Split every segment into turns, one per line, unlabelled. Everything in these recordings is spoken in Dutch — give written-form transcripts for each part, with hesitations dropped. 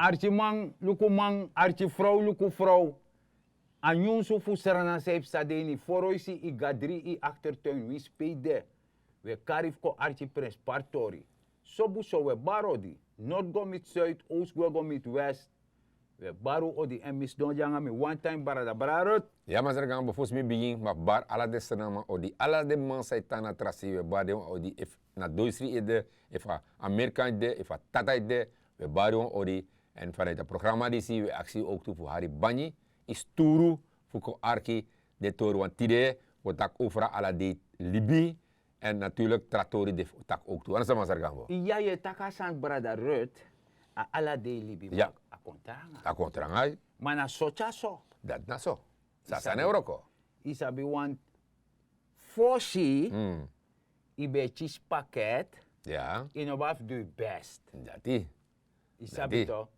Archie man, luku man, archie vrouw, luku vrouw. A Njunsu fu Sranan zeep sadeni. Foroisi I gadri I achtertuin. We spede. We karif ko archie prins partori. Sobu so we barodi. Noord go mit zuid, oost go mit west. We baru odi en misdon janga mi one time barada bararot.
Ja, maar ze gaan bijvoorbeeld mee beginnen, maar bar ala de senama odi ala de man sai tana trasi we bar de odi if na doisri ide if Amerika ide if tata ide we bar odi en vanuit het programma die zie we actie ook toe voor Harry Bani is turu voor ko arki de toru want tide wordt ook over ala de Libi en natuurlijk trattori de tak ook toe. Anders maar gaan we.
Ja je takasan barada rut a ala de Libi.
Ja.
A
contrangai.
Maar na socha so.
Dat na so. Sasa neuroko.
Isabi want fosi ibetjes pakket.
Ja.
In obaf doe best.
Dat
Isabi to.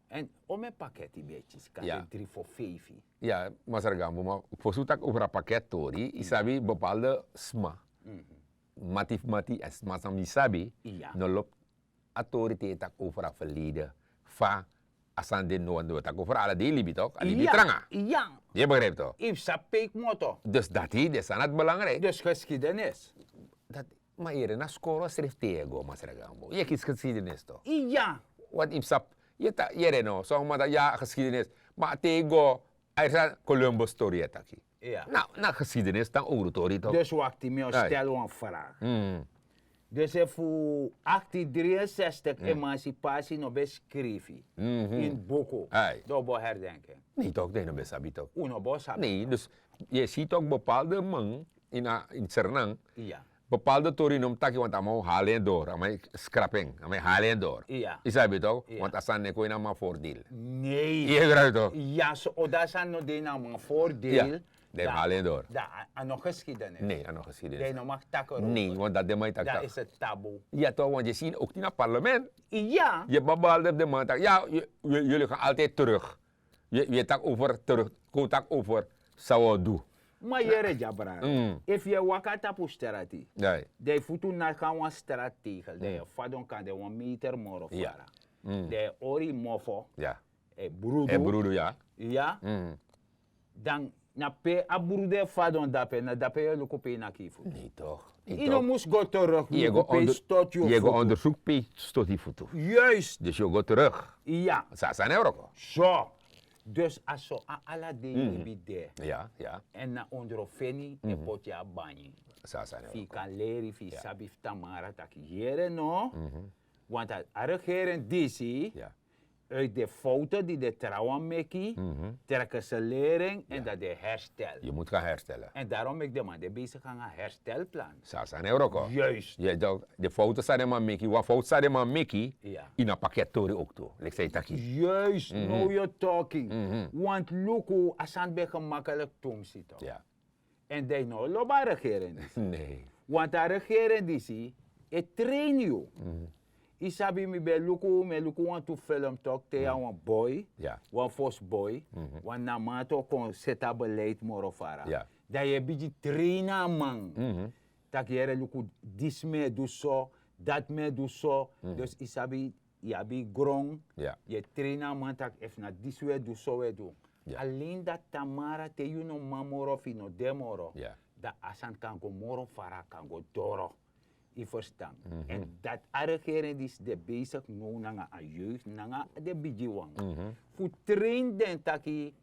En om een pakket ibetjes kan
Ja.
je 3 voor 5.
Ja, maar maar voor zo'n over een pakket tori, isabi bepaalde sma. Mati en sma sam isabi,
Ja.
no loopt autoriteeit tak over het verleden. Fa asande no ando tak over alle die libi toch? Alibi tranga.
Ja.
Je begrijpt toch?
If sa peek motto.
Dus dat is aan belangrijk.
Dus geschiedenis.
Dat, maar hier na school schrift tego, maar sergambo. Je kiest geschiedenis toch?
Ja.
Wat ipsap, je no, zo maar dat ja geschiedenis, maar tego, er zijn Columbus story taki.
Ja.
Nou, na geschiedenis dan oorlogsstory toch?
Dus wacht, ik stel een vraag. Dus voor 1863 emancipatie nog beschreven in Boko. Dat wil herdenken.
Nee toch, nee, dat is toch. Nee, dus je ziet ook bepaalde man in Sranan,
Ja.
bepaalde torinum taki, want allemaal halen door, allemaal scrapping, allemaal halen door.
Ja.
Is dat toch?
Ja.
Want als dan neko in een voordeel.
Nee.
Je begrijpt toch?
Ja, so, dat is nog een voordeel.
Ja. De halen door.
Dat is nog geschiedenis.
Nee, dat nog geschiedenis.
Dat mag takken.
Nee, want dat de man tak.
Dat is het taboe.
Ja toch, want je ziet ook in het parlement.
Ja.
Je bepaalde de man tak. Ja, jullie gaan altijd terug. Je tak over terug, ko tak over zou doen.
Maar je jabra. If je wakata pu strati.
Ja.
De futu na kan wan strat tegen. De fadon kan de 1 meter moro fara.
Ja.
De ori mofo.
Ja.
Brudo.
En broeder, ja.
Ja. Dan na pe abrude fadon dape na dape je lukope na kifu.
Nee toch.
Ino moest go terug.
Je go onderzoek pe stot die foto.
Juist.
Dus je go terug.
Ja.
Sasa euro.
Zo. Dus als zo ala de libide.
Ja, ja.
En na ondrofeni e potja bani.
Sasa euro.
Fi kan leren, fi sabif tamara tak jere no. Want het regeren disi.
Ja.
Uit de fouten die de trouwen maken, trekken ze lering en dat de herstel.
Je moet gaan herstellen.
En daarom ik de man de bezig aan een herstelplan.
Sasa euro.
Juist.
Je de fouten zijn maar meki, wat fouten zijn maar meki.
Ja.
In een pakket tori ook toe. Ik zei taki.
Juist, now you're talking. Want luku asan be gemakkelijk tom zitten.
Ja.
En die nou loba regeren.
Nee.
Want de regeren die zie, het train you. Isabi mi be luku want to film talk te een boy, een first boy, want na mato kon seta beleid morofara.
Ja.
Dat je beetje traina man. Dat je luku dis me do so, dat me do so. Dus isabi ja bi grong. Je traina man tak if na dis we do so we do. Alleen dat tamara te you no mamoro fi no demoro. Dat asan kan go morofara kan go doro. I verstaan. En dat regering is de bezig nu naar de jeugd, naar de bijiwang. Voor train den taki,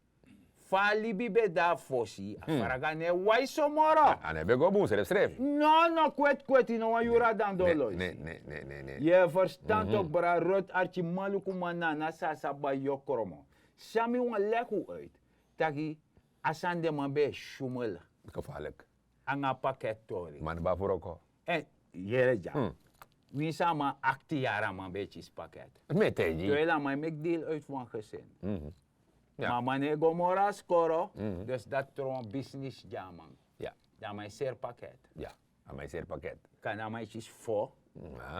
fali bibe da fosi, faragane wai somoro.
En heb ik ook boos, heb schreef.
No, kwet, no ayura dan dolois.
Nee.
Je verstand ook bra rot archi maluku manana sasa ba yokromo. Sami wan leku uit. Taki asan de man be shumel.
Gevaarlijk.
Anga pakket tori.
Man ba voor ook.
En jere ja. Wie sama 18 jaar man beetje pakket.
Met teji.
Terwijl maar ik deel uit van gezin. Maar wanneer gomora scoren, dus dat tron business jaman.
Ja.
Dan mij zeer pakket.
Ja. Dan mij zeer pakket.
Kan dan mij is 4.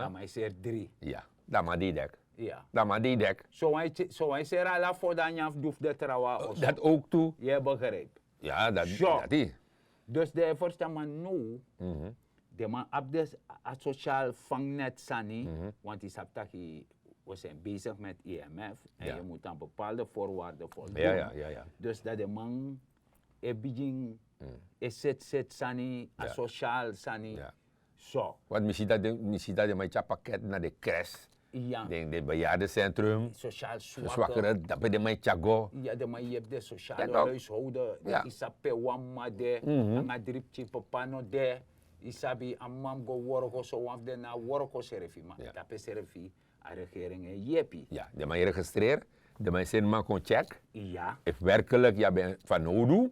Dan mij zeer 3.
Ja. Dan maar die dek.
Ja.
Dan maar die dek.
Zo hij zeer ala voor dan je doef de trouwen.
Dat ook toe.
Je begrijpt.
Ja, dat die.
Dus de eerste man nu. De man op de sociaal vangnet sani, want is op taki we zijn bezig met IMF en je moet aan bepaalde voorwaarden voldoen.
Ja.
Dus dat de man begin zit sani, sociaal sani. Zo.
Want misschien dat je met je pakket naar de crash.
Ja.
De bejaardencentrum.
Sociaal
zwakkeren, dat ben je met Chago.
Ja, maar je hebt de sociale huishouden.
Ja.
Isape wamma de, anga dripje papano de. Isabi amam go worko so waf de na worko serefi. Maar dat is serefi, a regering en jepi.
Ja, de man je registreert, de man zijn man kon check.
Ja.
If werkelijk je bent van nodig,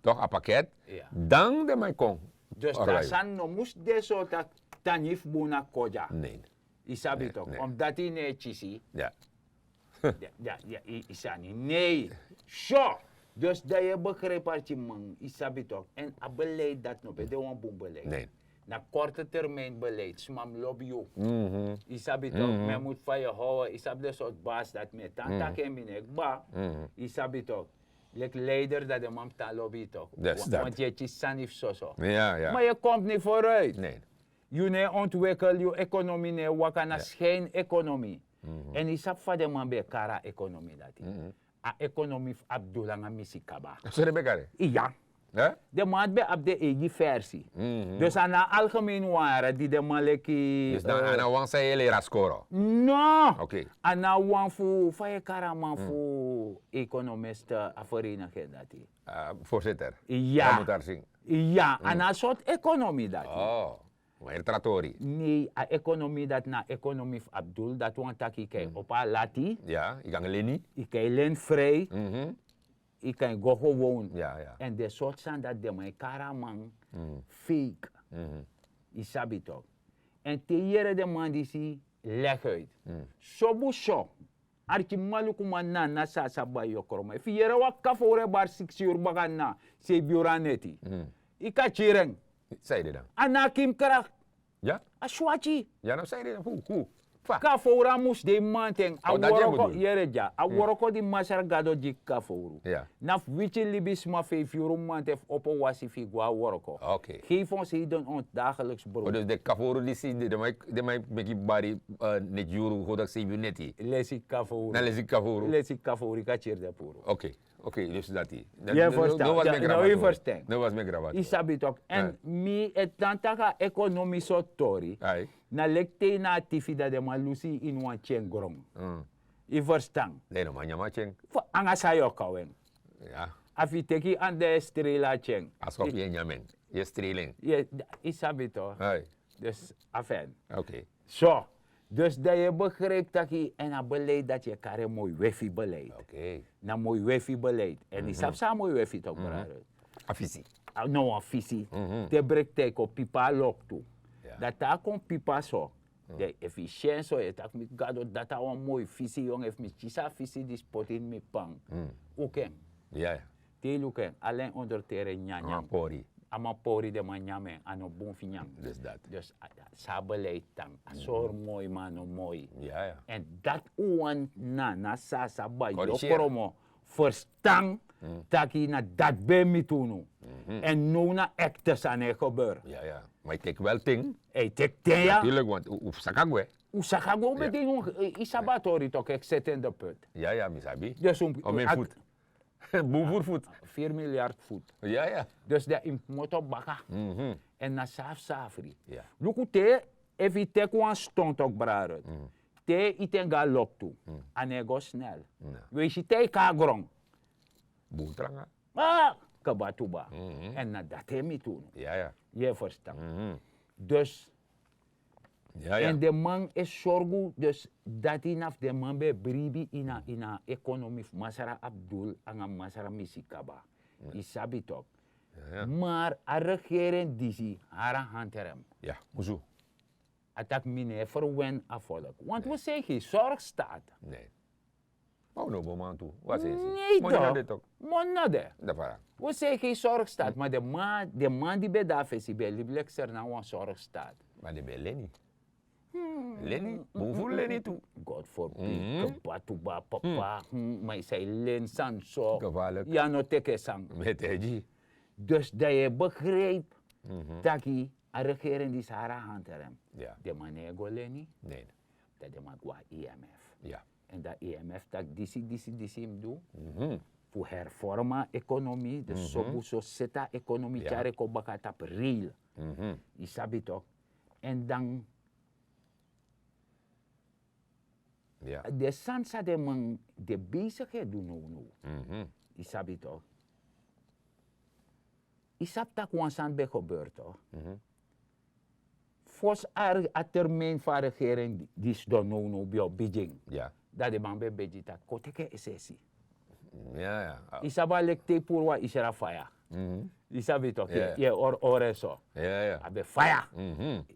toch een pakket, dan de man kon.
Dus dat zijn no moest de zo dat tanif buna koja.
Nee.
Isabi toch, omdat hij nee chisi.
Ja.
Ja, isani. Nee. Zo. Dus dat je begrijpt wat je man, isabi toch. En een beleid dat nog, de een boom beleid.
Nee.
Na korte termijn beleid, smam lobby you. Isabi toch, men moet van je houden, isabi de soort baas dat met tanta kemine ba. Isabi toch. Lek leider dat de man ta lobby toch. Want je is sanif zo.
Ja.
Maar je komt niet vooruit.
Nee.
Je ne ontwikkel je economie, ne wakana schijn-economie. En isap van de man bij kara economie dat a economie Abdullah misikaba.
Zo de bekare?
Ja. De man bij op de eigen versie. Dus aan de algemeen waren die de man leki.
Dus dan aan de wang zei je lera scoren?
No.
Oké.
Aan de wang voor van je kara man voor economist vereniging dat die.
Voorzitter.
Ja.
Dat moet daar zien.
Ja, aan een soort economie dat.
Oh. Maar tratori.
Nee, a economie dat na economie Abdul dat want dat ik op a lati.
Ja, ik kan leni.
Ik kan leen vrij. Ik kan go gewoon.
Ja.
En de soort zijn dat de mijn karaman fake. Isabi toch. En te jere de man die zie leg uit. Sobu so. Arki malukuma na sa ba yokroma. Fi jere wa kafore bar 6 uur bagan na se biuraneti. Ika chireng.
Zei je dan?
Anakim kara.
Ja?
Aswachi.
Ja, nou zei je dan. Hoe?
Kafora mus de manteng.
Aworoko
yereja. Aworoko di masar gado di kaforu.
Ja.
Naf wichi libis ma fe fiuru mantef opo wasi fi gwa woroko.
Oké.
Geef ons hier ons dagelijks brood.
Dus de kaforu die zie, de mij meki bari net juru godak zie je neti.
Lesi kaforu.
Na lesi kaforu.
Lesi kaforu ka chirde puro.
Oké, dus dat die.
Je verstaan.
Dat was mijn gravat.
Isabi toch. En mi et tantaka economische tori. Na lekte na tifida de malusi in wan chen grong. Je verstaan.
Nee, no manja macheng.
Anga sayo kawen.
Ja.
Afi teki ande strela chen.
Alsof je nyamen. Je streling.
Ja, isabi toch. Dus afen.
Oké.
Zo. Dus dat je begrijpt dat je en een beleid dat je kare mooi wifi beleid.
Oké.
Na mooi wifi beleid. En die sap sa mooi wifi toch brado.
Afisi.
No afisi. Te brekte ko pipa lok toe. Dat ta kon pipa so. De efficiëntie je tak mi gado dat ta een mooi visi jong heeft mi chisa visi die spot in mi pang. Oké.
Ja.
Te lukken alleen onder tere nyanya.
Pori.
Ama pori de manyame ano bon finyang. Dus sa beleid tang. Asor mooi mano mooi.
Ja.
En dat uwan na sa ba yokoromo verstang taki na dat be mitunu. En no na actes aan het gebeur.
Ja. Maar ik tek wel ting.
Ik tek ting ja.
Natuurlijk, want usakagwe.
Usakagwe betekent isabatori toch ik zet in de put.
Ja, misabi.
Dus
om mijn voet. Boevoervoet.
4 miljard voet.
Ja.
Dus dat in motor baka. En na safri.
Ja.
Luku te evite kwan stond ook braden. Te itenga lok toe. Anego snel. Wees je te kagrong.
Boeltranga.
Kabatuba. En na dat he mi toen.
Ja.
Je verstaan. Dus.
Ja.
En de man is zorgu, dus dat inaf de man be bribi ina economie Masara Abdul anga Masara Misikaba. Isabi toch. Maar a regering die haar hanterem.
Ja, hoezo?
Atak mine verwen afvolk. Want we zeggen zorgstaat.
Nee. Oh, no, boman toe. Wat is het?
Nee, toch? Monade. We zeggen zorgstaat, maar de man die bij daar is, bij Liblexer nou een zorgstaat.
Maar die bij Lenny. Lenny? Hoeveel Lenny toe?
God forbid. Kabatuba, papa. Maar zij len sanso.
Gevaarlijk.
Ja, no teke sang.
Met Eji.
Dus dat je begrijpt dat je een regering die Sahara hanterem.
Ja.
De man ego Lenny.
Nee.
Dat de man qua IMF.
Ja.
En dat IMF dat disi doen. Voor hervormen economie. Dus zo zeta economie tjare ko bakat op real. Je sabi toch? En dan de sansa de man de bezigheid doen nou. Je sabi toch? Je sabi dat wansan be gebeurt toch? Volgens a termijn van regering die is dan nou bij Beijing.
Ja.
Dat de man bij Beijing dat koteke essentie.
Ja.
Je sabi lekte pour wa isera fire. Je sabi toch? Je or zo.
Ja.
Abe fire.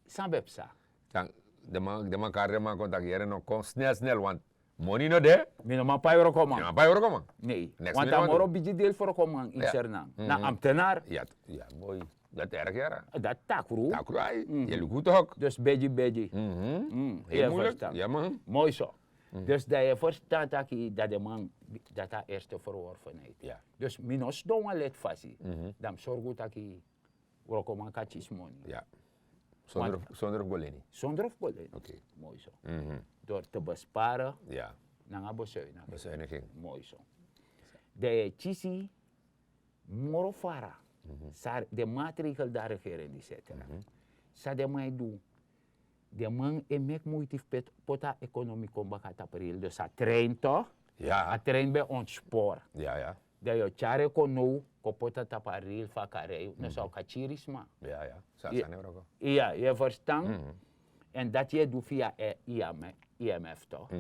Sabi psa.
Dan de man kan contact hier nog kon snel want money no de.
Mino ma pa euro komen.
Ja, bij komen.
Nee.
Next
Want
minute
amoro biji deel voor komen in Sranan. Na ambtenaar.
Ja, boy. Dat erg ja.
Dat takru.
Takru ai. Je lukt goed ook.
Dus beji.
Heel moeilijk. Ja man.
Mooi zo. Dus dat je verstaat dat de man dat hij eerste verworvenheid.
Ja.
Dus minos doen we let fasi. Dan zorg dat hij rokoman kachis money.
Ja. Zonder boleni.
Zonder boleni.
Oké.
Mooi zo. Door te besparen.
Ja.
Nanga
bezuiniging.
Mooi zo. De chisi morofara. De maatregel daar regering die zetten. Sa de mij doen. De man emek moeite pota economie kom bakat april. Dus a trein toch?
Ja.
A trein bij ons spoor.
Ja.
Dat je chare kon nou, ko pota taparil vakarei. Nou zou kachirisma.
Ja. Ja,
je verstand. En dat je doet via IMF toch?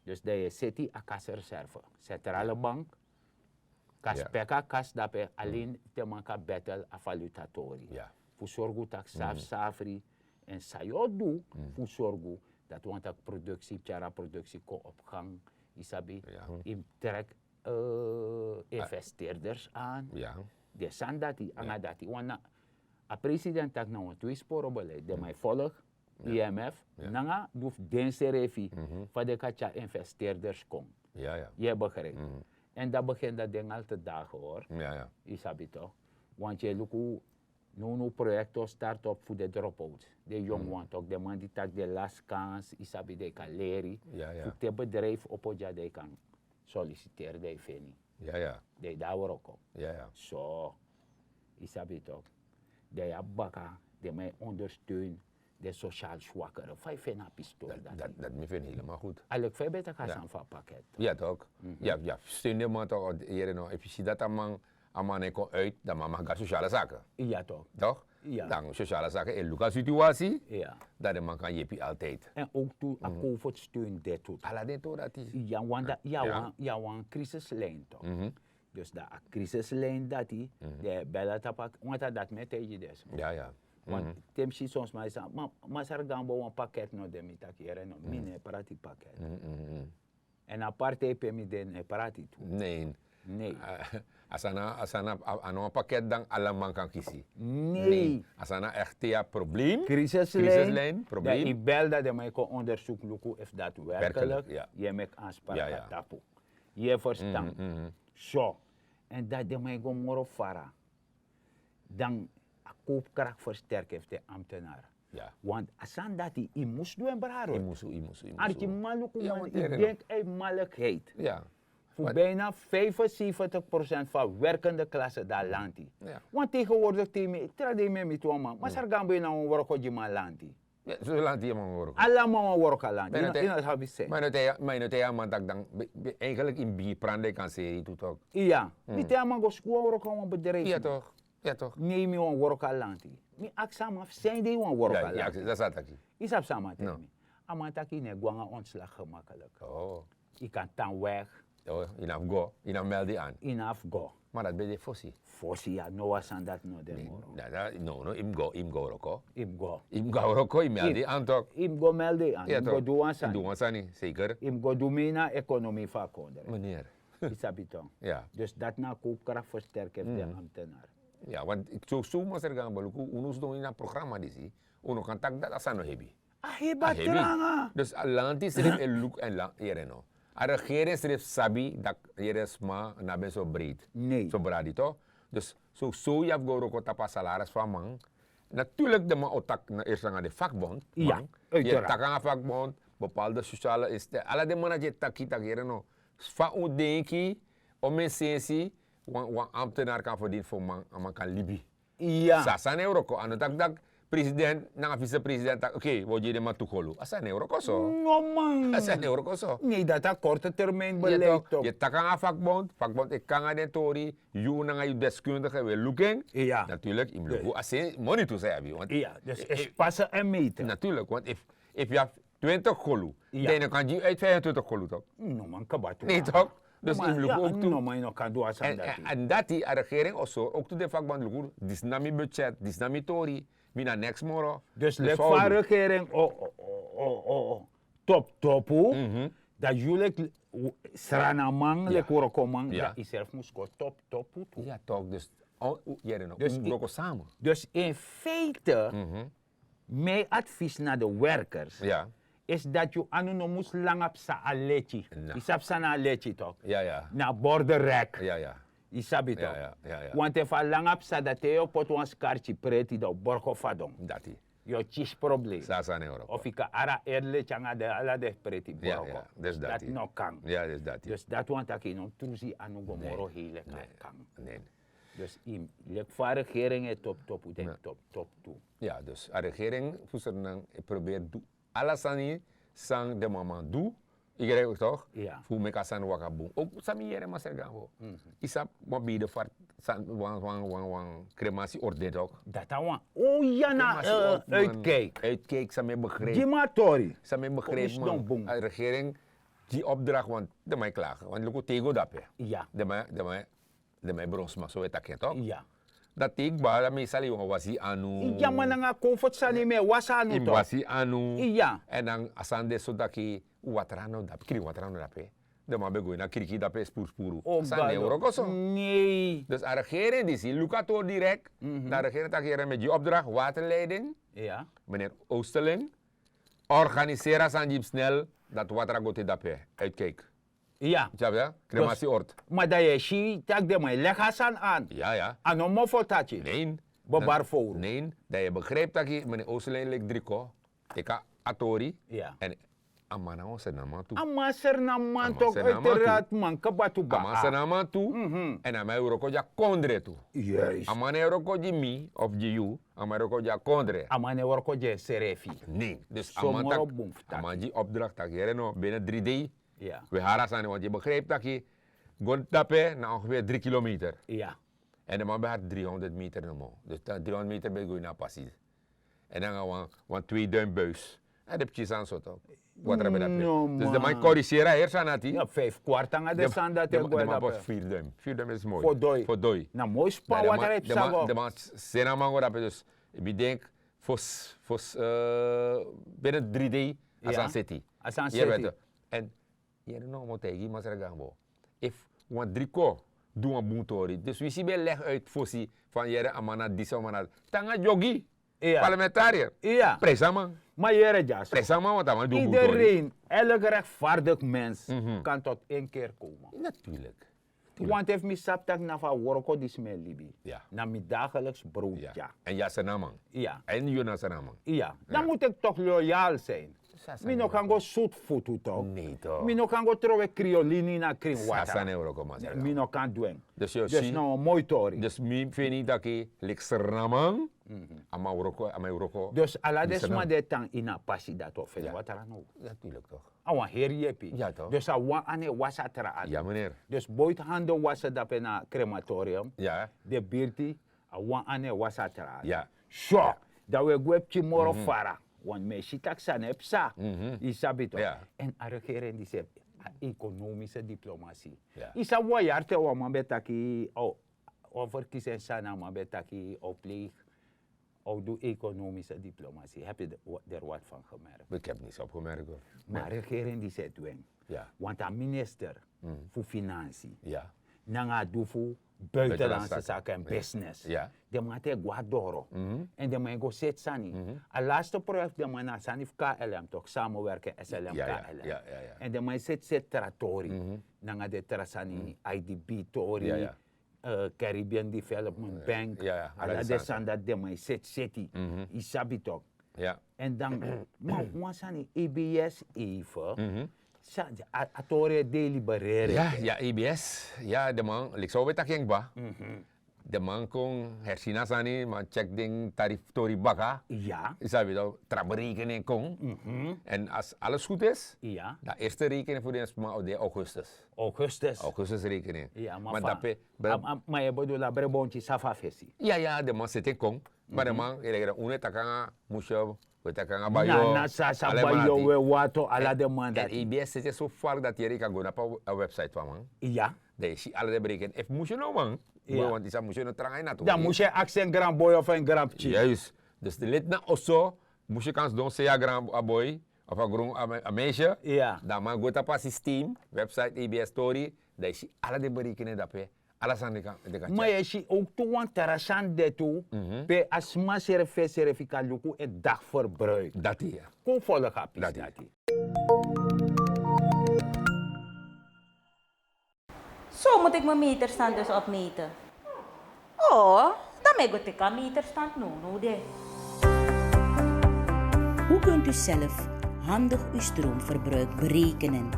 Dus dat je zet die a kasreserve. Centrale bank. Kas peka kas dape alleen te manka battle a valutatori.
Ja.
Voor zorgen dat safri. En sayo doe voor zorgen dat want dat productie ko op gang. Isabi, in trek investeerders aan.
Ja.
De san dati, anga dati. Want a president tak nou een twee sporen beleid. De mij volg, IMF, nanga doef dense refi. Van de kacha investeerders kom.
Ja.
Je begrijpt. En dat begint dat ding al te dagen hoor.
Ja.
Isabi toch. Want je lukt no projecten start op voor de drop-outs. De jong want ook de man die tak de last kans, isabi de kan leren. Voor de bedrijf op dat de kan solliciteren de veni.
Ja.
De daar ook op.
Ja.
Zo, isabi toch. De abaka, de mij ondersteunen de sociaal zwakkeren. 5 pistool.
Dat me vind helemaal goed.
Eigenlijk veel beter gaan van pakket.
Ja toch. Ja, steun de man toch hier nog. Als je ziet dat een man komt uit, dan mag je sociale zaken.
Ja toch.
Toch?
Ja.
Dan sociale zaken in Lucas situatie,
ja.
Dat de man kan je altijd.
En ook toe a COVID steun dit tot.
Alla tot dat is.
Ja, want een crisislijn toch. Dus dat a crisislijn dat die, de bellen tapak, want dat met je des.
Ja.
Want temsi soms maar is, maar er gaan een pakket nog de mitak hier en mine parati pakket. En apart heb je me den parati toe. Nee.
Asana een pakket dan alle man kan kiezen.
Nee.
Asana echt ja probleem.
Crisislijn.
Probleem.
Ik bel dat de mij kon onderzoek lukken of dat werkelijk.
Ja.
Je maakt aanspraak tapu. Je verstand. Zo. En dat de mij kon moro fara. Dan a koopkracht versterken heeft de ambtenaar.
Ja.
Want asan dat hij moest doen braro.
I moest.
Arki maluku man, ik denk een malekheid.
Ja.
Voor bijna 75% van werkende klasse daar landt hij.
Ja.
Want tegenwoordig trade me met man, maar er gaan bijna een werk die man landt hij.
Ja, zo landt hij man werk.
Allemaal werk landt hij. In het habit.
Maar nu tegen man dat dan eigenlijk in biprande kan zeggen toe toch.
Ja. Niet helemaal go school werk aan een bedrijf.
Ja toch.
Nee, me een werk landt hij. Mi aksam af zijn die een werk landt.
Ja, dat staat aquí.
Is op samen tegen me. Amantaki ne gwanga ontslag gemakkelijk.
Oh.
Ik kan dan weg.
Oh, enough go. Enough meld die aan.
Enough go.
Maar dat ben je fossie.
Fossie, ja, no was aan dat no demoro.
No, im go roko.
Im go.
Im go roko, im meld die aan toch.
Im go meld die aan.
Ja,
Im go doan
Doan sani, zeker.
Im go do mina economie van konder.
Meneer.
Isabiton.
Ja.
Dus dat na koopkracht versterken de ambtenaar.
Ja, want ik zo maar zeggen, beluku, unus doen in een programma die zie, uno kan tak dat asano hebi.
Ahibatranga.
Dus Atlantis schreef een look en hier no. A regering schreef sabi dat hier is maar nabe zo breed.
Nee.
Zo bradi toch? Dus zo je hebt goro tapa salaris van man. Natuurlijk de man otak na eerst naar de vakbond.
Ja.
Je tak aan vakbond, bepaalde sociale instellingen. Alle de mannen die taki no. Van u denki, om een sensie, wan ambtenaar kan verdienen voor man kan libi.
Ja.
Sasan euro ko, ano tak president, na vice-president, oké, word je de maar toegolo. Asan euro ko so.
No man.
Asan euro ko so.
Nee, dat is korte termijn beleid toch.
Je tak aan vakbond, ik kan aan de tori, je na je deskundige, we looking.
Ja.
Natuurlijk, ik moet asen money to say, want.
Ja, dus is passen en meten.
Natuurlijk, want if you have 20 golu, dan kan je uit 25 golu toch?
No man, kabatu.
Nee toch? Dus
no,
ik loop ook toe.
No man, no kan doen
en dat die regering also, ook toe de vakbond loop, dit is na mijn budget, dit is na mijn tori, mina next morgen.
Dus lek van regering, top, dat jullie Sranan, lek horen komen, dat is zelf moest top.
Ja toch, dus, ook samen.
Dus in feite, mijn advies naar de werkers, is dat je anonymous lang op sa aletje. Isap sa na aletje toch?
Ja.
Na borderrek.
Ja.
Isap het toch?
Ja.
Want if a lang op sa dat je pot wan skarchi preti do borgo fadong.
Dati.
Yo chis probleem.
Sasa ne Europa.
Of ik ara erle changa de ala de preti borgo.
Ja, dus
dat no kan.
Ja, dus dati.
Dus dat want ik no truzi anu gomoro hele kan.
Nee.
Dus in lek van regering het top toe.
Ja, dus de regering probeert alles aan sang de mama doe. Ik krijg het toch?
Ja.
Voor me kan zijn wakaboom. Ook sami jere maar zeggen we. Isap mobile voor wan crematie orde toch?
Dat dan oh ja na uitkijk.
Uitkijk sami begreep.
Dimatori.
Sami begreep man. De regering die opdracht want de mij klagen. Want luko tego dape.
Ja.
De mij bronsma zo het toch?
Ja.
Dat ik ba meestal jongen was hij anu.
Ja maar nga comfort sa ni me was anu toch?
Was hij anu.
Ja.
En dan asande so daki watrano dap kiri watrano dape. De man begoi na kriki dape spuru. San euro koso.
Nee.
Dus de regering die zie Lucato direct. De regering tak hier met die opdracht waterleiding.
Ja.
Meneer Oosterling. Organiseren san snel dat water gote dape. Uitkijk.
Ja.
Ja, crematieoord.
Maar dat je ziet, dat de mij leggen aan.
Ja.
En dan moet je dat je.
Nee.
Babar voor.
Nee, dat je begrijpt dat je meneer Oosterling ligt driko. Ik ga atori.
Ja.
En amana onze naam toe.
Amaser naman toch uiteraard man kabatu ba.
Amaser naam toe. En aan mij euroko ja kondre toe.
Juist.
Amane euroko die mi of die you. Amane euroko ja kondre.
Amane euroko je serefi.
Nee. Dus
amana
die opdracht dat je no binnen 3D.
Ja.
We haren zijn, want je begrijpt dat je gaat tappen na ongeveer 3 kilometer.
Ja.
En de man behaart 300 meter normaal. Dus 300 meter ben je naar passie. En dan gaan we 2 duim buis. En dat heb je aan zo toch. Wat hebben we dat? Dus de man corrigeren eerst aan het.
Ja, 5 kwart aan de stand dat
je de man pas 4 duim. 4 duim is mooi.
Voor doi.
Nou,
mooi spa wat er heeft zo.
De man zijn aan man dus ik denk voor binnen 3D als aan city.
Als aan city.
En je no moet tegen maar zeggen we. If want driko doen een boentori. Dus we zien leg uit fossi van jere amana disomana. Tanga jogi.
Ja.
Parlementariër.
Ja.
Presama.
Maar jere jas.
Presama wat dan doen
iedereen, elke rechtvaardig mens kan tot 1 keer komen.
Natuurlijk.
Want if mi saptak na van worko dis me libi.
Ja.
Na mi dagelijks brood. Ja.
En ja senamang.
Ja.
En Jonas senamang.
Ja. Dan moet ik toch loyaal zijn. Mi no kan go zoet voeten toch?
Nee toch.
Mi no kan go trouwen criolini na kring water.
Sasa euro komen zeggen.
Mi no kan doen.
Dus je
ziet. Dus nou mooi tori.
Dus mi vind niet dat je lekseramang. Ama uroko.
Dus ala desma de tang ina passi dat of veel water aan ook.
Natuurlijk toch.
Awan her jepi.
Ja toch.
Dus awan ane wasatra aan.
Ja meneer.
Dus boit handen wassen dat na crematorium.
Ja.
De birti awan ane wasatra aan.
Ja.
Zo. Dat we gwepchi moro fara. Want me shitak san epsa. Isabito. En a regering die zegt economische diplomatie. Isa wajarte wa man betaki over kiezen sana man betaki opleeg. Of doe economische diplomatie. Heb je er wat van gemerkt?
Ik heb niets opgemerkt hoor.
Maar de regering die zegt doen.
Ja.
Want een minister voor financiën.
Ja.
Nanga doe voor buitenlandse zaken en business.
Ja.
De man te guadoro. En de man go zet sani. Het laatste project de man sani KLM toch samenwerken SLM KLM. En de man zet tratori. Nanga de trasani IDB tori. Caribbean Development Bank.
Ja.
Ala de sanda de man zet city. Isabi toch.
Ja.
En dan, maar was aan EBS even. Atore delibereren.
Ja, EBS. Ja, de man, ik zou weten dat ik ba. De man kon hersina sani, maar check ding tarif tori baga.
Ja.
Isabi dat traberekening kon. En als alles goed is,
Ja.
de eerste rekening voor de maand de augustus. Augustus rekening.
Ja,
maar
maar je bedoelt dat breboontje safafesi.
Ja, de man zit in kon. Maar de man, je takanga musho, we takanga bayo.
Na sa bayo we wato ala de man dat.
En EBS zit zo vaak dat je kan gaan op een website van man.
Ja.
Dat je alle de berekenen. If musho no man. Ja. Want die moet je nog trangen naartoe.
Dan moet je accent grand boy of een grandje.
Juist. Dus de lid na osso, moet je kans doen, zei grand boy of een meisje.
Ja.
Dan mag je op het systeem, website EBS Story, dat je alle de berekenen dat je alles aan de kant.
Maar je ziet ook toe een terrasan de toe, bij asma serifica luku een dagverbruik.
Dat is ja.
Kom volgen kapjes
Dat
is.
Zo moet ik mijn meterstand dus opmeten. Oh, dan moet ik een meterstand nodig.
Hoe kunt u zelf handig uw stroomverbruik berekenen?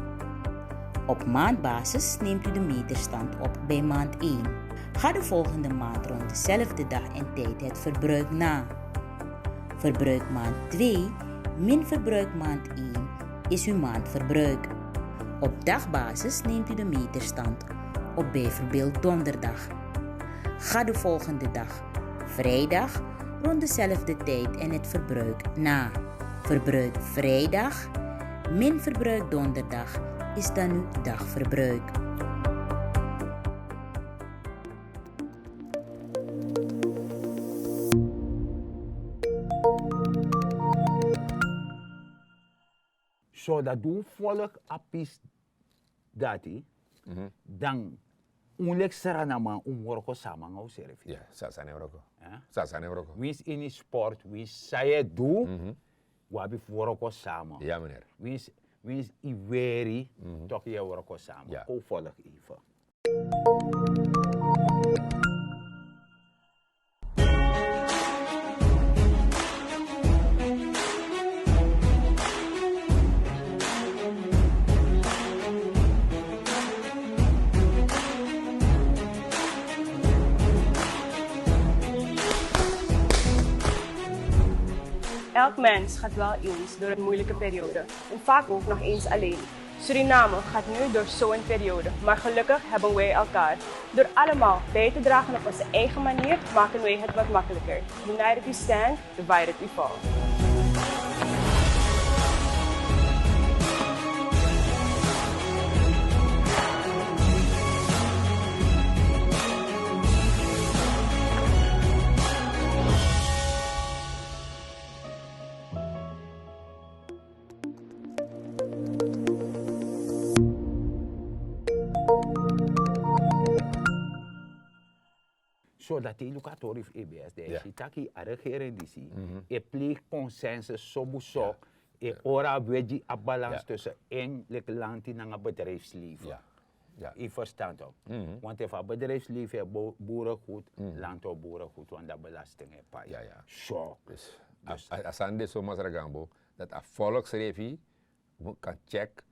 Op maandbasis neemt u de meterstand op bij maand 1. Ga de volgende maand rond dezelfde dag en tijd het verbruik na. Verbruik maand 2 min verbruik maand 1 is uw maandverbruik. Op dagbasis neemt u de meterstand op bijvoorbeeld donderdag. Ga de volgende dag, vrijdag, rond dezelfde tijd en het verbruik na. Verbruik vrijdag min verbruik donderdag is dan uw dagverbruik.
Zodat u volg apis dati, dan unlek Sranan worko samen au serif.
Ja, sasane euroko.
Ja.
Sasane euroko.
Wins in sport, wins saye do, wabi worko samen.
Ja, meneer.
Wins iweri, toch je worko samen.
Ja.
Ko volg even.
Elk mens gaat wel eens door een moeilijke periode en vaak ook nog eens alleen. Suriname gaat nu door zo'n periode, maar gelukkig hebben wij elkaar. Door allemaal bij te dragen op onze eigen manier maken wij het wat makkelijker. United we stand, divided we fall.
Zodat die locator of EBS, de Shitaki, a regering die e pleeg consensus sobuso, e ora wedi a balans tussen één land en een bedrijfsleven.
Ja.
Je verstaat ook. Want als een bedrijfsleven heeft boerengoed, land op boerengoed, want dat belasting is pa.
Ja.
Zo.
Dus als aan dit zomaar ragambo, dat a volksrevi kan check.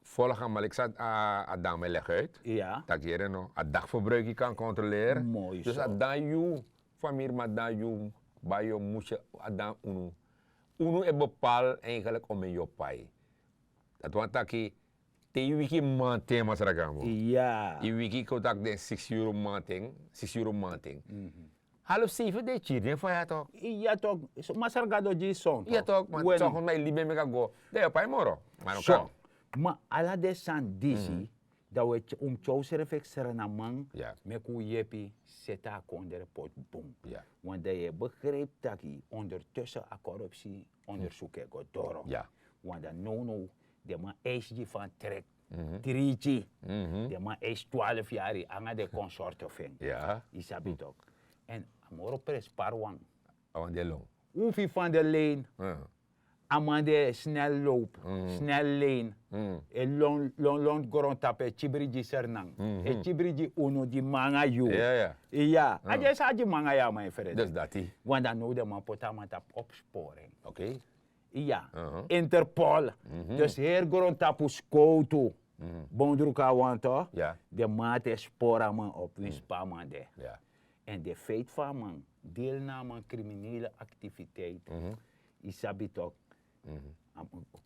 Volgen, maar ik zat aan dame leg uit.
Ja.
Dat je nog een dagverbruik kan controleren.
Mooi
dus
zo.
dat dan je familie, maar dan je bij je moet je dan uno. Uno is bepaald eigenlijk om in je pai. Dat want dat je te wiki maanden mas ragambo.
Ja.
Je wiki kan dat de €6 maanden. Half 7 de children van je toch?
Ja toch. Maar sargado ji son.
Ja toch, maar toch mij libe me go. De je pai moro. Maar kan.
Maar ala de san disi, dat we chouser fek Sranan, me ku yepi seta konder pot boom. Want je begrijpt dat je ondertussen a corruptie onderzoek gaat door. Want dan no, de man is die van trek. Trietje, de man is 12 jaar, aan de consorten ving. Isabi toch. En amoro pres parwang.
Aan de long.
Hoeveel van de leen? amande snel loop, snel leen. En long grond tape chibriji Sranan. En chibriji uno di manga yo. Ja. Aje sa di manga ja mijn vriend.
Dus dat die.
Want dan nodig man potama tap opsporing.
Oké.
Ja. Interpol. Dus heer grond tapu skoutu. Bondruka wanto.
Ja.
De mate spora man op wispamande.
Ja.
En de feit van man deelname aan criminele activiteit. Isabi toch.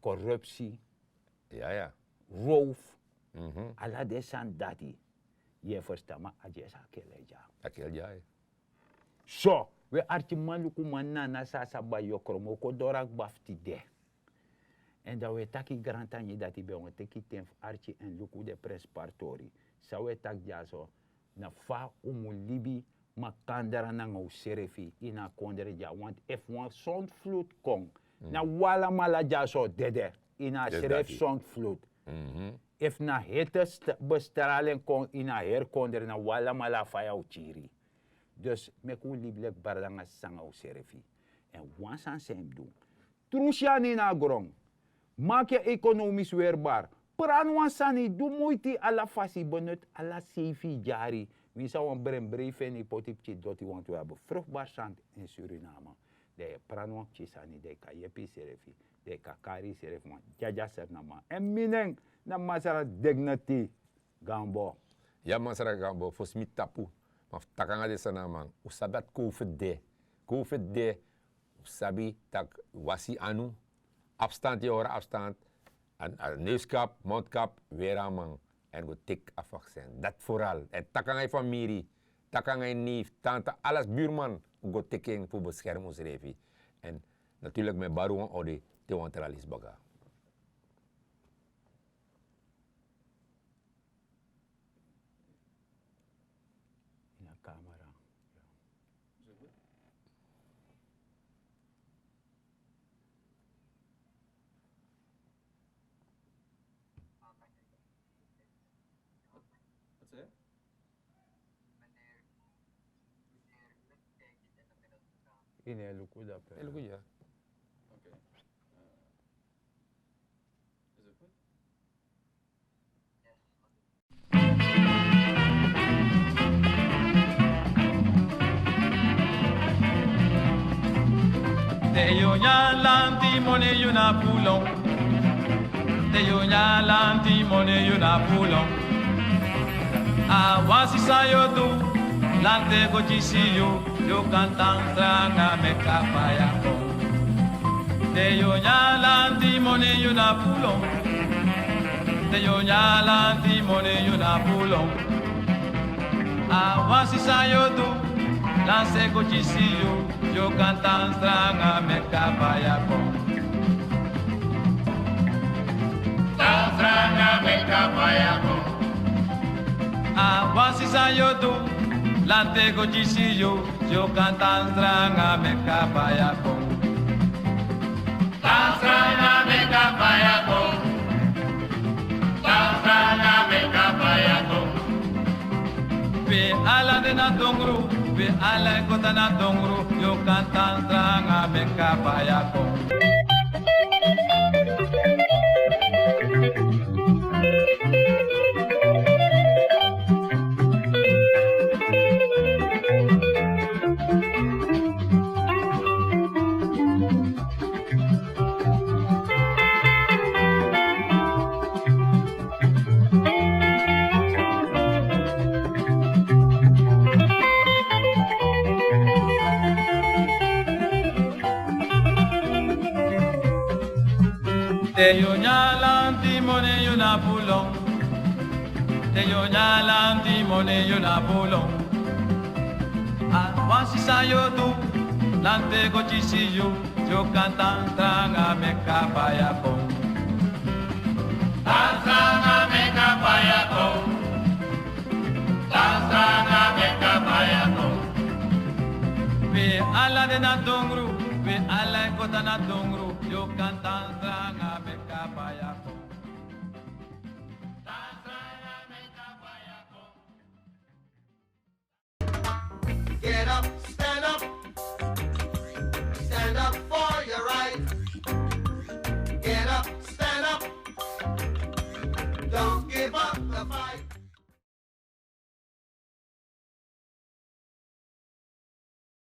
Corruptie.
Ja.
Roof. Alla desan dati. Je verstaat maar adjesa keleja.
Akeleja.
So, we arti maluku manana sasa ba yokromo ko dorak bafti de. En dat we taki garantanje dat die bij ons teki ten arti en luku de prespartori. Sa we tak jaso na fa umulibi makandara na ngau serefi ina kondere ja want if one zondvloed kom na wala mala jaso dede ina seref zondvloed. If na hitte bestraling kom ina herkonder na wala mala faya uchiri. Dus me kon liblek bardanga sanga u serefi. En wansan sem doen. Trusjani na grong. Maak je economisch weerbaar. Pran wansani doe moeite ala fasi benut ala sefi jari. We zou een brief en hypotipje doti want we hebben vruchtbaar zand in Suriname. De pranwan chisani de ka yepi serefi. De kakari serefi man. Jaja sernama. En mineng na masara dignity gambo.
Ja masara gambo fos mi tapu. Maar takanga de sana man. Usabat COVID de. COVID de. Usabi tak wasi anu. Afstand je afstand. Een neuskap, mondkap, weer aan man. En we tik af vaccin. Dat vooral. En takanga familie, takanga neef, tante, alles buurman. We tikken voor beschermen ons revi. En natuurlijk met baruan ode te wantralis baga.
In de camera. In heel goed dat.
Heel goed, ja.
Oké. Is het goed?
Te yo lanti mone yuna pulong. Te yo lanti mone yuna pulong. Awasi sayodu lante go chisiyo yo cantan tranga me kapaya ko. Te yo lanti mone yuna pulong. Te yo lanti mone yuna pulong. Awasi sayodu lante go chisiyo yo cantan stranga me kapaya ko. Stranga me kapaya ko. Awasi sayodu lante go chisiyo yo cantan stranga me kapaya ko. Stranga me kapaya ko. Stranga me kapaya ko. Be ala de na dongru. Be ala kota na dongru, yo cantan stranga me kapaya ko. Te yo nyalanti mone yo na pulong. Te yo nyalanti mone yo na pulong. Awasi sayodu lante go chisiyo yo cantan tranga me kapaya ko. Tranga me kapaya ko. Tranga me kapaya ko. Be ala de na dongru, be ala kota na dongru, yo cantan tranga me kapaya ko.
Get up,